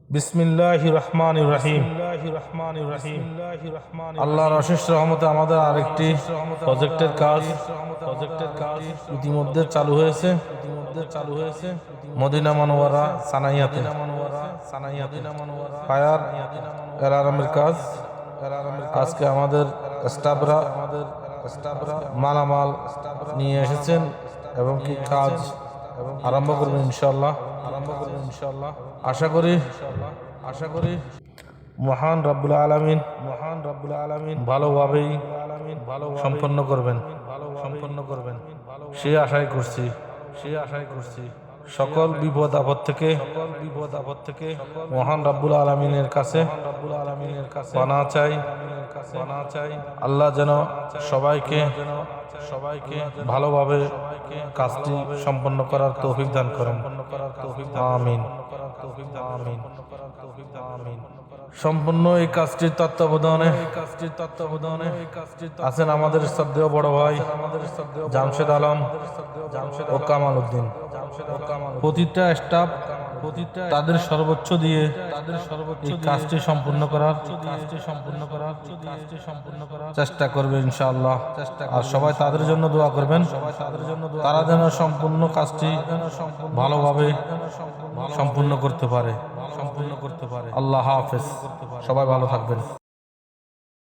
বিসমিল্লাহির রহমানির রহিম। আল্লাহর অশেষ রহমতে আমাদের আরেকটি প্রজেক্টের কাজ ইতিমধ্যে চালু হয়েছে। মদিনা মুনাওয়ারা সানাইয়াতে ফায়ার অ্যালার্মের কাজ। আজকে আমাদের স্টাফরা মালামাল নিয়ে এসেছেন এবং কি কাজ আরম্ভ করবেন ইনশাআল্লাহ। আশা করি মহান রব্বুল আলামিন ভালোভাবেই সম্পন্ন করবেন। সে আশাই করছি। সকল বিপদ আপদ থেকে মহান রব্বুল আলামিনের কাছে পানাহ চাই। আল্লাহ যেন সবাইকে ভালোভাবে কাজটি সম্পন্ন করার তৌফিক দান করেন। আমিন। সম্পূর্ণ এই কাজটির তত্ত্বাবধানে আছেন আমাদের শ্রদ্ধেয় বড় ভাই জামশেদ আলম ও কামাল উদ্দিন। প্রতিটা স্টাফ তাদের সর্বোচ্চ দিয়ে এই কাজটি সম্পূর্ণ করার চেষ্টা করবে ইনশাআল্লাহ। আর সবাই তাদের জন্য দোয়া করবেন, তারা যেন সম্পূর্ণ কাজটি ভালোভাবে সম্পূর্ণ করতে পারে। আল্লাহ হাফেজ। সবাই ভালো থাকবেন।